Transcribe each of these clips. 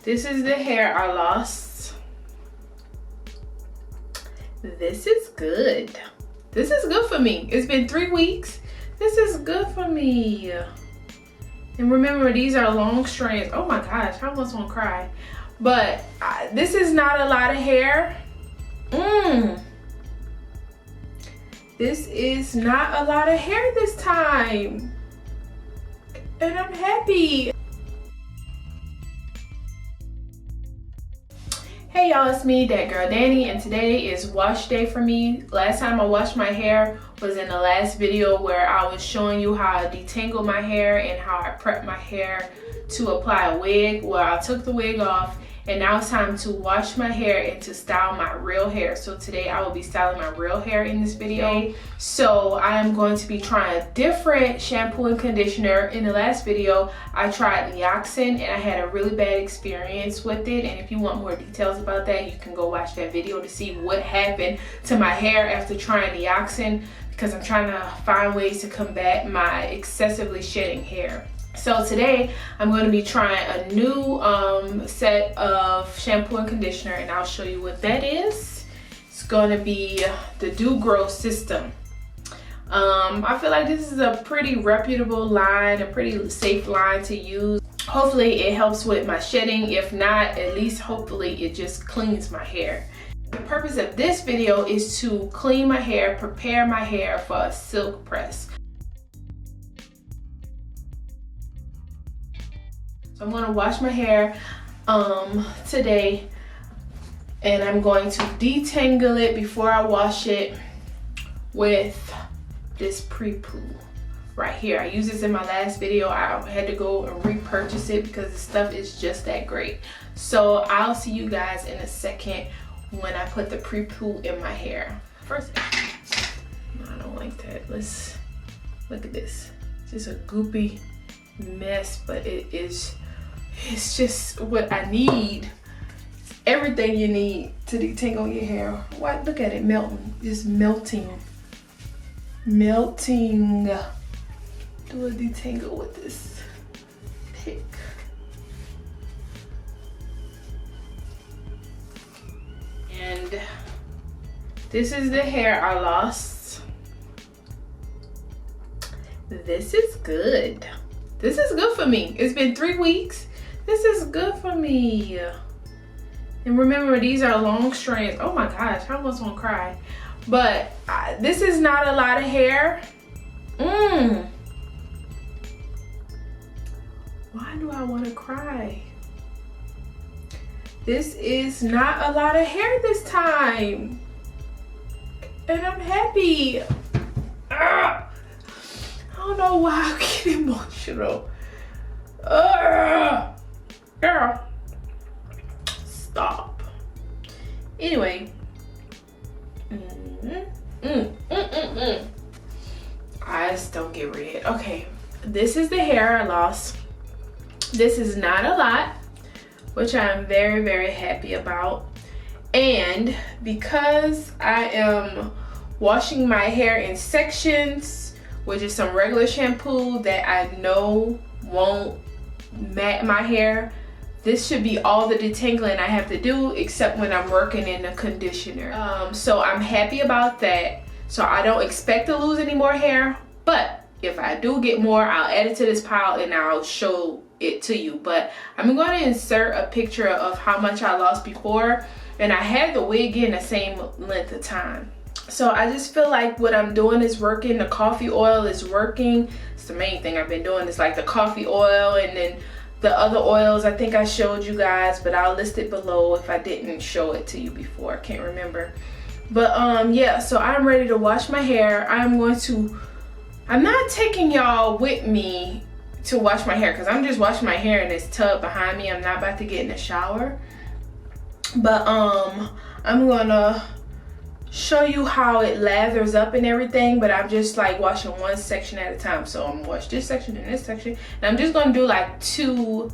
This is the hair I lost. This is good. This is good for me. It's been 3 weeks. This is good for me. And remember, these are long strands. Oh my gosh, I almost want to cry. But this is not a lot of hair. This is not a lot of hair this time. And I'm happy. Hey y'all, it's me, datgirldannie, and today is wash day for me. Last time I washed my hair was in the last video where I was showing you how I detangle my hair and how I prep my hair to apply a wig. Well, I took the wig off and now it's time to wash my hair and to style my real hair. So today I will be styling my real hair in this video. So I am going to be trying a different shampoo and conditioner. In the last video, I tried Nioxin and I had a really bad experience with it. And if you want more details about that, you can go watch that video to see what happened to my hair after trying Nioxin, because I'm trying to find ways to combat my excessively shedding hair. So today I'm going to be trying a new set of shampoo and conditioner, and I'll show you what that is. It's going to be the Gro system. I feel like this is a pretty reputable line, a pretty safe line to use. Hopefully it helps with my shedding. If not, at least hopefully it just cleans my hair. The purpose of this video is to clean my hair, prepare my hair for a silk press. So I'm going to wash my hair today, and I'm going to detangle it before I wash it with this Pre-Poo right here. I used this in my last video. I had to go and repurchase it because the stuff is just that great. So I'll see you guys in a second when I put the Pre-Poo in my hair. First, no, I don't like that. Let's look at this. It's just a goopy mess, but it's just what I need. It's everything you need to detangle your hair. What? Look at it melting. Just melting. Melting. Do a detangle with this pick. And this is the hair I lost. This is good. This is good for me. It's been 3 weeks. This is good for me. And remember, these are long strands. Oh my gosh, I almost want to cry. But this is not a lot of hair. Why do I want to cry? This is not a lot of hair this time. And I'm happy. I don't know why I get emotional. Girl, stop. Anyway, eyes don't get red. Okay, this is the hair I lost. This is not a lot, which I'm very, very happy about. And because I am washing my hair in sections, which is some regular shampoo that I know won't mat my hair, this should be all the detangling I have to do except when I'm working in the conditioner. So I'm happy about that. So I don't expect to lose any more hair, but if I do get more, I'll add it to this pile and I'll show it to you. But I'm going to insert a picture of how much I lost before, and I had the wig in the same length of time. So I just feel like what I'm doing is working. The coffee oil is working. It's the main thing I've been doing. It's like the coffee oil, and then the other oils I think I showed you guys, but I'll list it below if I didn't show it to you before. I can't remember. But yeah, so I'm ready to wash my hair. I'm not taking y'all with me to wash my hair because I'm just washing my hair in this tub behind me. I'm not about to get in the shower. But I'm gonna show you how it lathers up and everything, but I'm just like washing one section at a time. So I'm gonna wash this section and this section, and I'm just gonna do like 2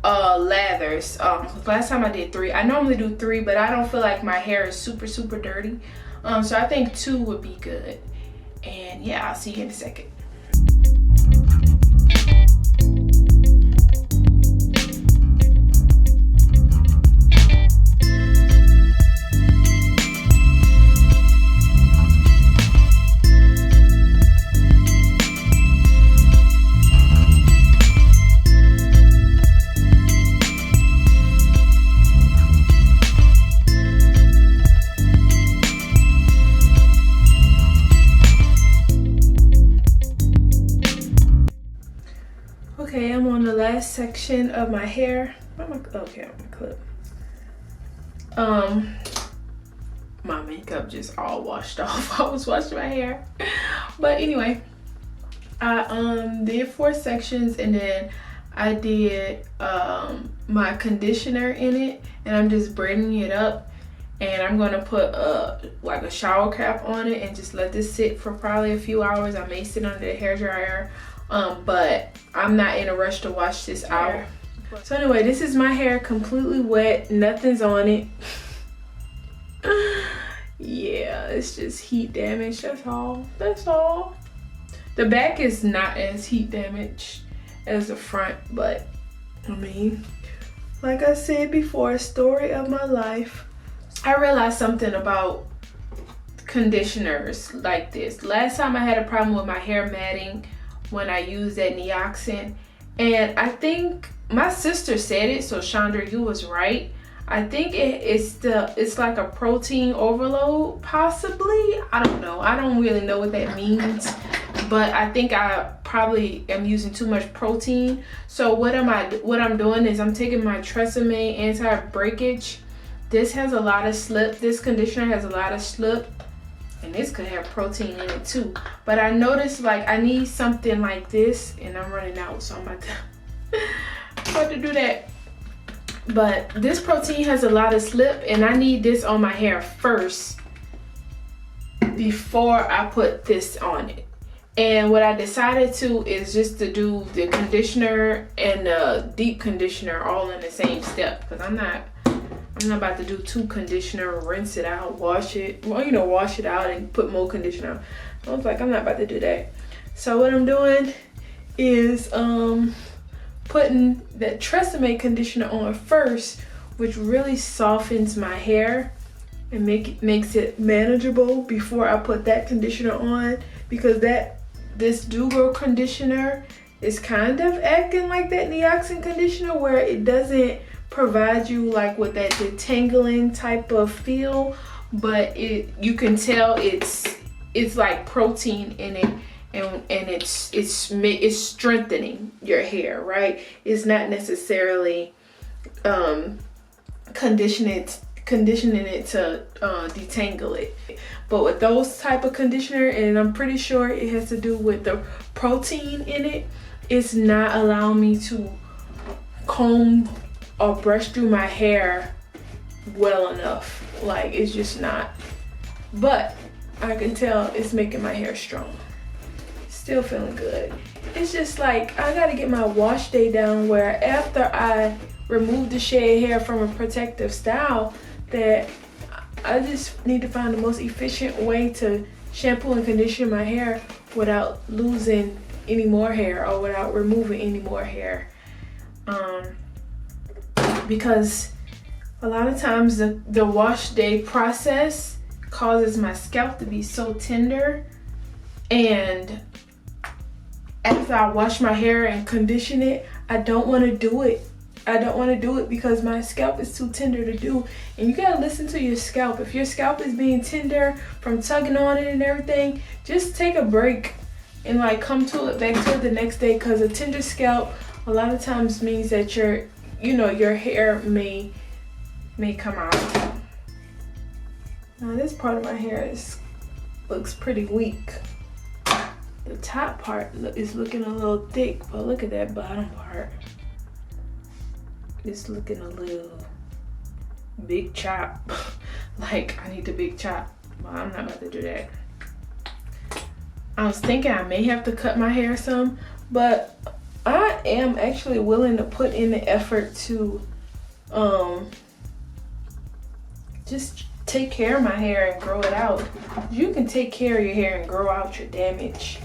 lathers. Last time I did 3. I normally do 3, but I don't feel like my hair is super dirty, so I think 2 would be good. And yeah, I'll see you in a second. section of my hair. Okay, I'm gonna clip. My makeup just all washed off. I was washing my hair. But anyway, I did 4 sections, and then I did my conditioner in it, and I'm just braiding it up, and I'm gonna put like a shower cap on it and just let this sit for probably a few hours. I may sit under the hair dryer, but I'm not in a rush to wash this out. So anyway, this is my hair completely wet, nothing's on it. Yeah, it's just heat damage, that's all. The back is not as heat damaged as the front, but I mean, like I said before, story of my life. I realized something about conditioners like this. Last time I had a problem with my hair matting when I used that Nioxin, and I think my sister said it, so Chandra, you was right. I think it's like a protein overload, possibly. I don't know. I don't really know what that means, but I think I probably am using too much protein. So what I'm doing is I'm taking my Tresemme anti-breakage. This has a lot of slip. This conditioner has a lot of slip, and this could have protein in it too. But I noticed like I need something like this, and I'm running out, so I'm about to do that. But this protein has a lot of slip, and I need this on my hair first before I put this on it. And what I decided to is just to do the conditioner and the deep conditioner all in the same step, because I'm not about to do 2 conditioner, rinse it out, wash it, well, you know, wash it out and put more conditioner. I was like, I'm not about to do that. So what I'm doing is putting that Tresemme conditioner on first, which really softens my hair and makes it manageable before I put that conditioner on, because this Gro conditioner is kind of acting like that Nioxin conditioner, where it doesn't provide you like with that detangling type of feel, but you can tell it's like protein in it. And it's strengthening your hair, right? It's not necessarily conditioning it to detangle it. But with those type of conditioner, and I'm pretty sure it has to do with the protein in it, it's not allowing me to comb or brush through my hair well enough. Like, it's just not. But I can tell it's making my hair strong. Still feeling good. It's just like I gotta get my wash day down, where after I remove the shed hair from a protective style, that I just need to find the most efficient way to shampoo and condition my hair without losing any more hair or without removing any more hair. Because a lot of times the wash day process causes my scalp to be so tender, and after I wash my hair and condition it, I don't want to do it. I don't want to do it because my scalp is too tender to do. And you gotta listen to your scalp. If your scalp is being tender from tugging on it and everything, just take a break and like come to it back to it the next day, because a tender scalp a lot of times means that your hair may come out. Now this part of my hair looks pretty weak. The top part is looking a little thick, but look at that bottom part. It's looking a little big chop. Like, I need the big chop, but I'm not about to do that. I was thinking I may have to cut my hair some, but I am actually willing to put in the effort to just take care of my hair and grow it out. You can take care of your hair and grow out your damage,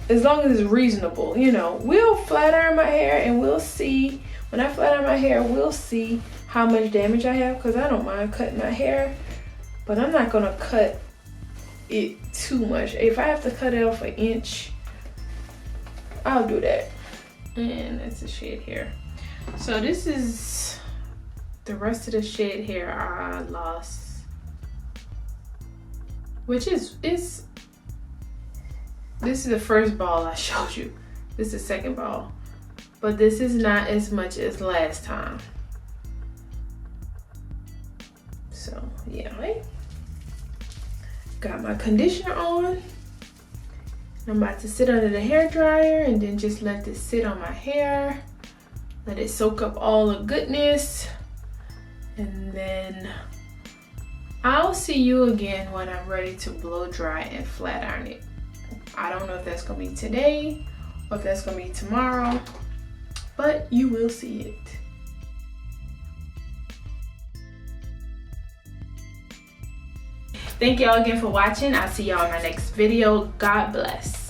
as long as it's reasonable. You know, we'll flat iron my hair and we'll see. When I flat iron my hair, we'll see how much damage I have, because I don't mind cutting my hair, but I'm not gonna cut it too much. If I have to cut it off an inch, I'll do that. And that's the shed hair. So this is the rest of the shed hair I lost, which is this is the first ball I showed you. This is the second ball. but this is not as much as last time. So yeah, right? Got my conditioner on. I'm about to sit under the hair dryer and then just let this sit on my hair. Let it soak up all the goodness. And then I'll see you again when I'm ready to blow dry and flat iron it. I don't know if that's gonna be today or if that's gonna be tomorrow, but you will see it. Thank y'all again for watching. I'll see y'all in my next video. God bless.